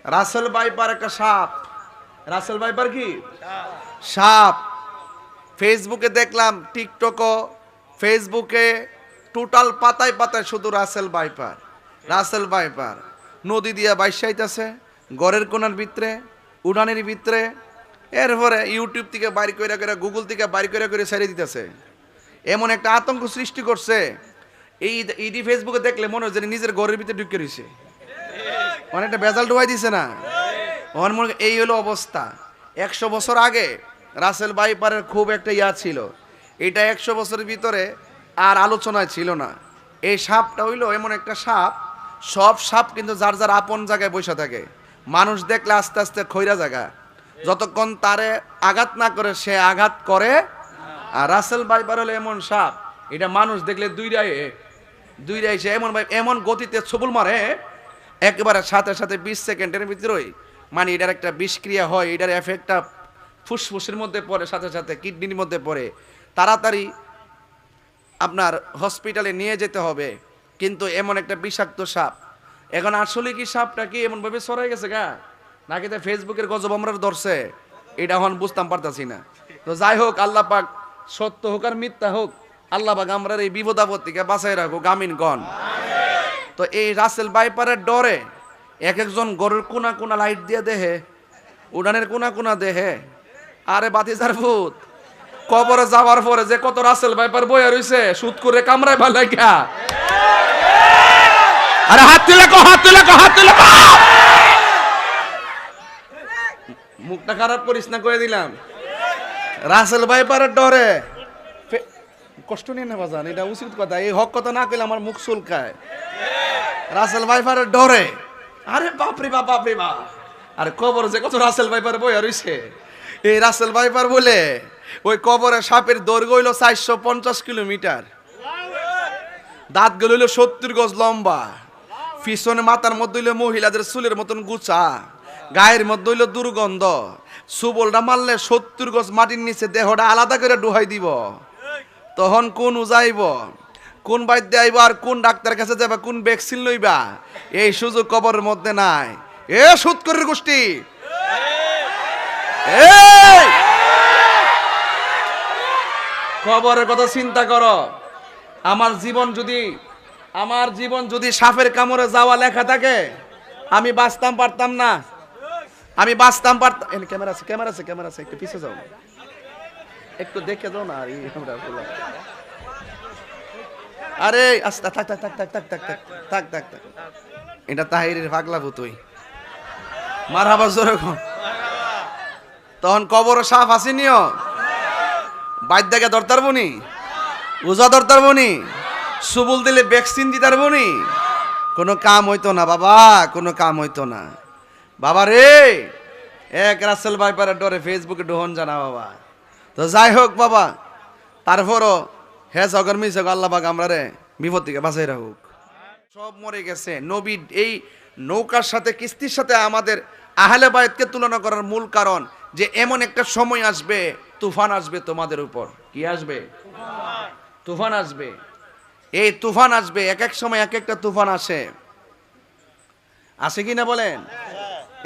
Russell viper একটা সাপ। Russell viper কি সাপ। ফেসবুকে দেখলাম, টিকটকও, ফেসবুকে টোটাল পাতায় পাতায় শুধু রাসেল ভাইপার, রাসেল ভাইপার। নদী দিয়া বাইসাইতেছে গড়ের কোনার ভিতরে, উড়ানের ভিতরে। এরপরে ইউটিউব থেকে বাইর করে করে, গুগল থেকে বাইর করে করে ছেড়ে দিতেছে। এমন একটা আতঙ্ক সৃষ্টি করছে, এই ইডি ফেসবুকে দেখলে মনে হয় যে নিজের ঘরের ভিতরে ঢুকে রয়েছে, অনেকটা বেজাল ডুবাই দিছে না। এই হলো অবস্থা। 100 বছর আগে রাসেল ভাইপারের খুব একটা ইয়া ছিল, এটা 100 বছরের ভিতরে আর আলোচনায় ছিল না। এই সাপটা হইলো এমন একটা সাপ, সব সাপ কিন্তু যার যার আপন জায়গায় বসে থাকে, মানুষ দেখলে আস্তে আস্তে খৈরা জায়গা, যতক্ষণ তারে আঘাত না করে সে আঘাত করে। আর রাসেল ভাইপার হলো এমন সাপ, এটা মানুষ দেখলে দুইটাই সে এমন এমন গতিতে ছবল মারে, একেবারে সাথে সাথে 20 সেকেন্ডের ভিতরেই মানে এটার একটা বিষক্রিয়া হয়, এটার এফেক্টটা ফুসফুসের মধ্যে পড়ে, সাথে সাথে কিডনির মধ্যে পড়ে, তাড়াতাড়ি আপনার হসপিটালে নিয়ে যেতে হবে। কিন্তু এমন একটা বিষাক্ত সাপ। এখন আসলে কি সাপটা কি এমনভাবে ছড়াই গেছে গা, নাকি তো ফেসবুকের গজব আমরা ধরছে, এটা এখন বুঝতাম পারতাছি না। তো যাই হোক, আল্লাহ পাক সত্য হোক আর মিথ্যা হোক, আল্লাহ পাক আমরা এই বিপদ আপদ থেকে বাঁচাই রাখুক, আমিন গণ। তো এই রাসেল ভাইপারের ডরে এক একজন গরুর কোনা কোনা লাইট দিয়ে দেহে, উড়ানের কোনা কোনা দেহে। আরে বাতিজার ভূত, কবরে যাওয়ার পরে যে কত রাসেল ভাইপার বইয়া রইছে সুদ করে কামড়ায় ভালো গা। আরে হাত তুলে কো, হাত তুলে কো, হাত তুলে কো। মুখটা খারাপ করিস না, কয়ে দিলাম। রাসেল ভাইপারের ডরে কষ্ট নিয়ে না বাজান, এটা উচিত কথা। এই হক কথা না কইলে আমার মুখ চুলকায়। রাসেল ভাইপারের ডরে, আরে বাপরে বাপ, বাপরে বাপ। আরে কবর যে কত রাসেল ভাইপার বইয়া রইছে। এই রাসেল ভাইপার বলে ওই কবরে সাপের দৈর্ঘ্য হইল 450 কিলোমিটার, দাঁত গুলো হইল 70 গজ লম্বা, পিছনে মাথার মধ্যে হইল মহিলাদের চুলের মতন গুছা, গায়ের মধ্যে হইল দুর্গন্ধ। সুবলটা মারলে 70 গজ মাটির নিচে দেহটা আলাদা করে ডুহাই দিব। তখন কোন উজাইব, কোন বাইদ্য আইব, আর কোন ডাক্তার কাছে যাবা, কোন ভ্যাকসিন লইবা, এই সুযোগ কবরের মধ্যে নাই। এ সুৎকরের গোষ্ঠী, এই কবরের কথা চিন্তা করো। আমার জীবন যদি সাপের কামড়ে যাওয়া লেখা থাকে, আমি বাঁচতাম পারতাম না, আমি বাঁচতাম পারতাম। ক্যামেরা আছে, ক্যামেরা আছে, ক্যামেরা আছে, একটু পিছিয়ে যাও, একটু দেখে যাও না। আরে আস্তে থাক থাক থাক থাক থাক থাক থাক থাক থাক থাক, এটা তাহিরের পাগলা ভূতই মারহাবা জোরে কর। তখন কবরে সাপ আসেনিও, বাইদ্যাকে ধরতার বনি, উজা ধরতার বনি, সুবুল দিলে ভ্যাকসিন দিতার বনি, কোনো কাম হইতো না বাবা, কোনো কাম হইতো না বাবা রে। এক রাসেল ভাইপারের ডরে ফেসবুকে ডোহন জানা বাবা। তো যাই হোক বাবা, তারপরও হে জগর মিশক, আল্লাহ পাক আমরা রে বিপদ থেকে বাঁচাই রাখুক। সব মরে গেছে। নবী এই নৌকার সাথে, কিস্তির সাথে আমাদের আহলে বায়তকে তুলনা করার মূল কারণ যে এমন একটা সময় আসবে, তুফান আসবে তোমাদের উপর। কি আসবে? তুফান আসবে। এই তুফান আসবে, এক এক সময় এক একটা তুফান আসে, আসে কি না বলেন?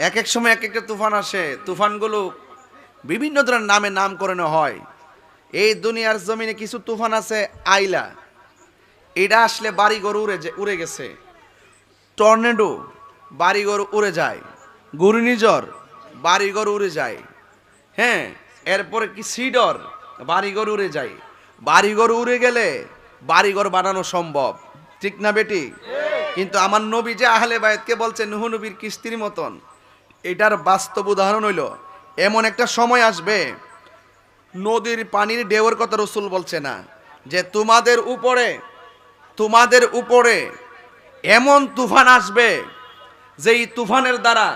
এক এক সময় এক একটা তুফান আসে। তুফানগুলো বিভিন্ন ধরনের নামে নামকরণ হয়। এই দুনিয়ার জমিনে কিছু তুফান আছে আইলা, এটা আসলে বাড়িঘর উড়ে গেছে। টর্নেডো বাড়িঘর উড়ে যায়, ঘূর্ণিঝড় বাড়িঘর উড়ে যায়। হ্যাঁ, এরপরে কি সিডর, বাড়িঘর উড়ে যায়। বাড়িঘর উড়ে গেলে বাড়িঘর বানানো সম্ভব, ঠিক না বেটি? কিন্তু আমার নবী যে আহলে বায়তকে বলছে নূহ নবীর কিস্তির মতন, এটার বাস্তব উদাহরণ হইল এমন একটা সময় আসবে, নদীর পানির ঢেউয়ের কথা রাসূল বলছে না, যে তোমাদের উপরে এমন তুফান আসবে, যেই তুফানের দ্বারা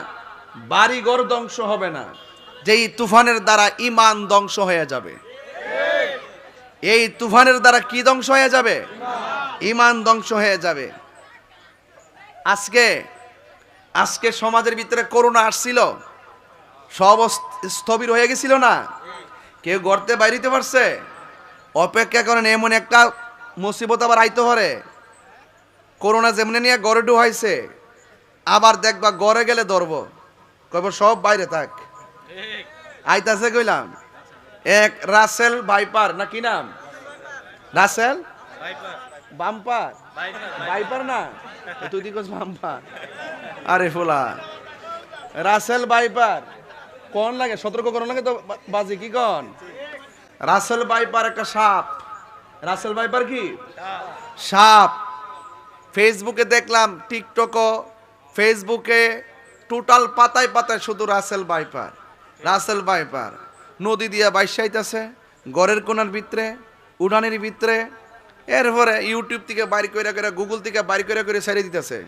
বাড়িঘর ধ্বংস হবে না, যেই তুফানের দ্বারা ঈমান ধ্বংস হয়ে যাবে। এই তুফানের দ্বারা কি ধ্বংস হয়ে যাবে? ঈমান ধ্বংস হয়ে যাবে। আজকে সমাজের ভিতরে করোনা আসছিল, সব স্থবির হয়ে গেছিল না, কেউ গড়তে বাইরিতে পারছে? অপেক্ষা করেন, এমন একটা মুসিবত আবার আইতে পারে। করোনা যেমনি নিয়ে গড়ে ডুহাইছে, আবার দেখবা গড়ে গেলে ধরবো। কইব সব বাইরে থাক। আইতাছে কইলাম এক রাসেল ভাইপার না কি নাম, রাসেল বাম্পার ভাইপার না, তুই দিকস বাম্পার। আরে ফোলা রাসেল ভাইপার কোন লাগে, সতর্ক কোন লাগে তো বাজি কি কোন। রাসেল ভাইপার একটা সাপ। রাসেল ভাইপার কি সাপ। ফেসবুকে দেখলাম, টিকটকও, ফেসবুকে টোটাল পাতায় পাতায় শুধু রাসেল ভাইপার, রাসেল ভাইপার। নদী দিয়া বাইসাইতেছে ঘরের কোনার ভিতরে, উড়ানের ভিতরে। এরপরে ইউটিউব থেকে বাইর করে করে, গুগল থেকে বাইর করে করে ছেড়ে দিতেছে।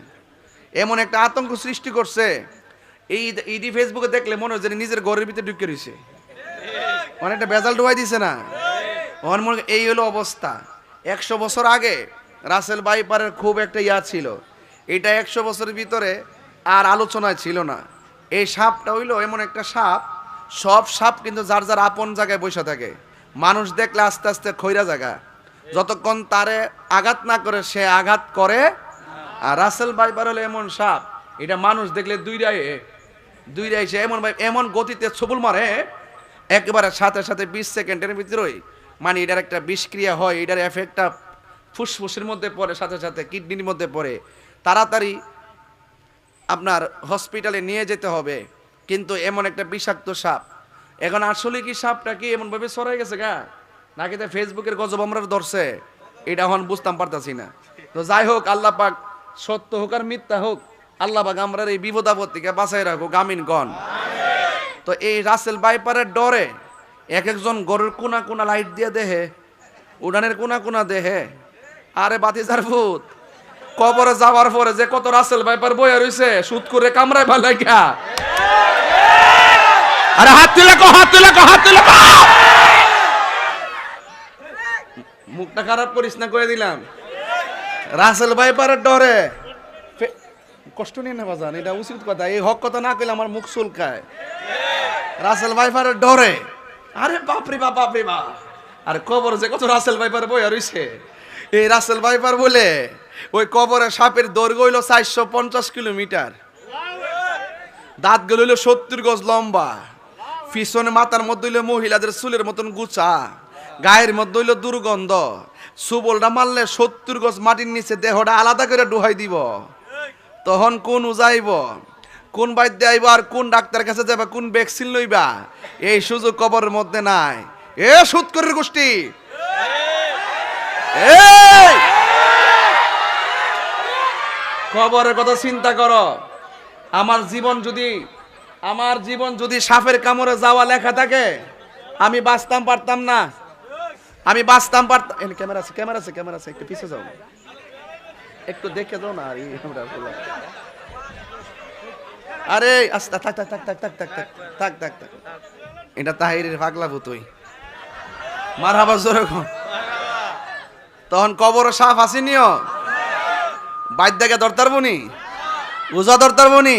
এমন একটা আতঙ্ক সৃষ্টি করছে, এই ইডি ফেসবুকে দেখলে মনে হয় যে নিজের ঘরের ভিতরে ঢুকে রয়েছে, অনেকটা বেজাল ডুবাই দিছে না। এই হলো অবস্থা। 100 বছর আগে রাসেল ভাইপারের খুব একটা ইয়া ছিল, এটা 100 বছরের ভিতরে আর আলোচনায় ছিল না। এই সাপটা হইলো এমন একটা সাপ, সব সাপ কিন্তু যার যার আপন জায়গায় বসে থাকে, মানুষ দেখলে আস্তে আস্তে খৈরা জায়গা, যতক্ষণ তারে আঘাত না করে সে আঘাত করে। আর রাসেল ভাইপার হলো এমন সাপ, এটা মানুষ দেখলে দুইটাই সে এমন গতিতে ছবল মারে, একেবারে সাথে সাথে 20 সেকেন্ডের ভিতরেই মানে এটার একটা বিষক্রিয়া হয়, এটার এফেক্টটা ফুসফুসের মধ্যে পড়ে, সাথে সাথে কিডনির মধ্যে পড়ে, তাড়াতাড়ি আপনার হসপিটালে নিয়ে যেতে হবে। কিন্তু এমন একটা বিষাক্ত সাপ। এখন আসলে কি সাপটা কি এমনভাবে ছড়াই গেছে গা, নাকি তো ফেসবুকের গজব আমরা ধরছে, এটা এখন বুঝতাম পারতাছি না। তো যাই হোক, আল্লাহ পাক সত্য হোক আর মিথ্যা হোক, আল্লাহ পাক আমরা এই বিপদ আপদ থেকে বাঁচাই রাখুক, আমিন গণ। তো এই রাসেল ভাইপারের ডরে এক একজন গরুর কোনা কোনা লাইট দিয়ে দেহে, উড়ানের কোনা কোনা দেহে। আরে বাতিজার ভূত, কবরে যাওয়ার পরে যে কত রাসেল ভাইপার বইয়া রইছে সুদ করে কামড়ায় ভালো গা। আরে হাত তুলে কো, হাত তুলে কো, হাত তুলে কো। মুখটা খারাপ করিস না, কয়ে দিলাম। রাসেল ভাইপারের ডরে কষ্ট নিয়ে না বাজান, এটা উচিত কথা। এই হক কথা না কইলে আমার মুখ চুলকায়। রাসেল ভাইপারের ডরে, আরে বাপরে বাপ, বাপরে বাপ। আর কবর যে কত রাসেল ভাইপার বইয়া রইছে, এই রাসেল ভাইপার বলে ওই কবরে সাপের দৈর্ঘ্য হইল 450 কিলোমিটার, দাঁত গুলো হইল 70 গজ লম্বা, পিছনে মাথার মধ্যে হইল মহিলাদের চুলের মতন গুছা, গায়ের মধ্যে হইল দুর্গন্ধ, সুবলটা মারলে 70 গজ মাটির নিচে দেহটা আলাদা করে ডুহাই দিব। তখন কোন উজাইব, কোন বাইদ্য আইব, আর কোন ডাক্তার কাছে যাবা, কোন ভ্যাকসিন লইবা, এই সুযোগ কবরের মধ্যে নাই। এ সুৎকরের গোষ্ঠী, কবরের কথা চিন্তা করো। আমার জীবন যদি সাপের কামড়ে যাওয়া লেখা থাকে, আমি বাঁচতাম পারতাম না, আমি বাঁচতাম পারতাম। ক্যামেরা আছে, ক্যামেরা আছে, ক্যামেরা আছে, একটু পিছিয়ে যাও, একটু দেখে দাও না। আরে আস্তে থাক থাক থাক থাক থাক থাক থাক থাক থাক থাক, এটা তাহিরের পাগলা ভূতই মারহাবা জোরে কোন। তখন কবর সাপ আসেনিও, বাইদ্যাকে দরতার বনি, উজা দরতার বনি,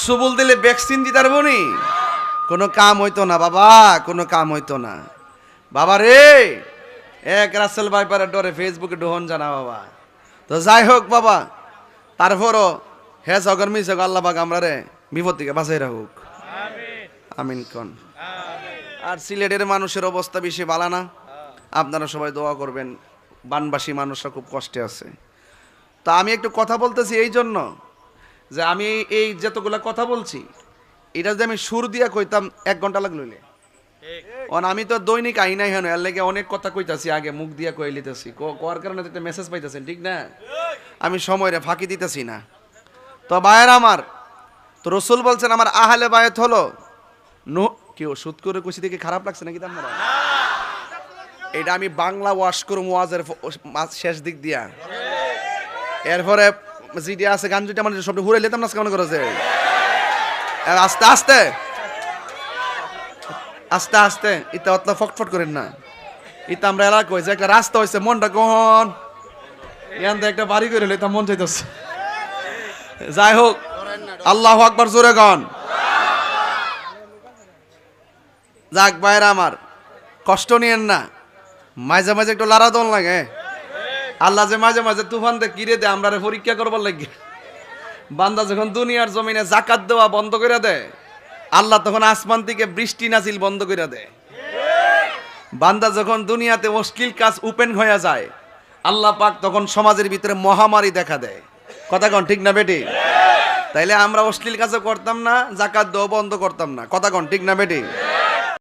সুবুল দিলে ভ্যাকসিন দিতার বনি, কোনো কাম হইতো না বাবা, কোনো কাম হইতো না বাবা রে। এক রাসেল ভাইপারের ডরে ফেসবুকে ডোহন জানা বাবা। তো যাই হোক বাবা, তারপরও হে জগর মিস আল্লাহ পাক আমরা রে বিপদ থেকে বাঁচাই রাখুক, আমিন কোন। আর সিলেটের মানুষের অবস্থা বেশি ভালো না, আপনারা সবাই দোয়া করবেন, বানবাসী মানুষরা খুব কষ্টে আছে। তা আমি একটু কথা বলতেছি এই জন্য যে আমি এই যতগুলা কথা বলছি, এটা যদি আমি সুর দিয়া কইতাম 1 ঘন্টা লাগলো। আমি তো দৈনিক আই নাই হেন, এর লেগে অনেক কথা কইতাছি, আগে মুখ দিয়া কই লিতেছি, কোয়ার কারণে একটা মেসেজ পাইতেছেন, ঠিক না? আমি সময়রে ফাঁকি দিতেছি না। তো ভাইয়ের আমার, তো রসুল বলছেন আমার আহলে বায়াত হলো কেউ সুদ করে কইছি দেখে খারাপ লাগছে নাকি আপনারা? এটা আমি বাংলা ওয়াশ করুম ওয়াজের শেষ দিক দিয়া, এরপরে যেটা আছে গান যেটা মানে সব ঘুরে লেতাম না কেমন করেছে। আস্তে আস্তে আস্তে আস্তে, ইতা অতলা ফটফট করেন না। ইতা আমরা এলাকা হয়েছে একটা রাস্তা হয়েছে, মনটা কখন এখান থেকে একটা বাড়ি করে লেতাম মন চাইতেছে। যাই হোক, আল্লাহু আকবার জোরে গান। যাক ভাইরা আমার, কষ্ট নিয়েন না, মাঝে মাঝে একটু লাড়াদন লাগে। আল্লাহ যে মাঝে মাঝে তুফান দে কিরে দে আমরা পরীক্ষা করবার লাগে, বান্দা যখন দুনিয়ার জমিনে জাকাত দেওয়া বন্ধ করে দেয়, আল্লাহ তখন আসমান থেকে বৃষ্টি নাজিল বন্ধ করে দেয়। বান্দা যখন দুনিয়াতে অশ্লীল কাজ ওপেন হয়ে যায়, আল্লাহ পাক তখন সমাজের ভিতরে মহামারী দেখা দেয়। কথা কন ঠিক না বেটি? তাইলে আমরা অশ্লীল কাজও করতাম না, জাকাত দেওয়া বন্ধ করতাম না। কথা কন ঠিক না বেটি?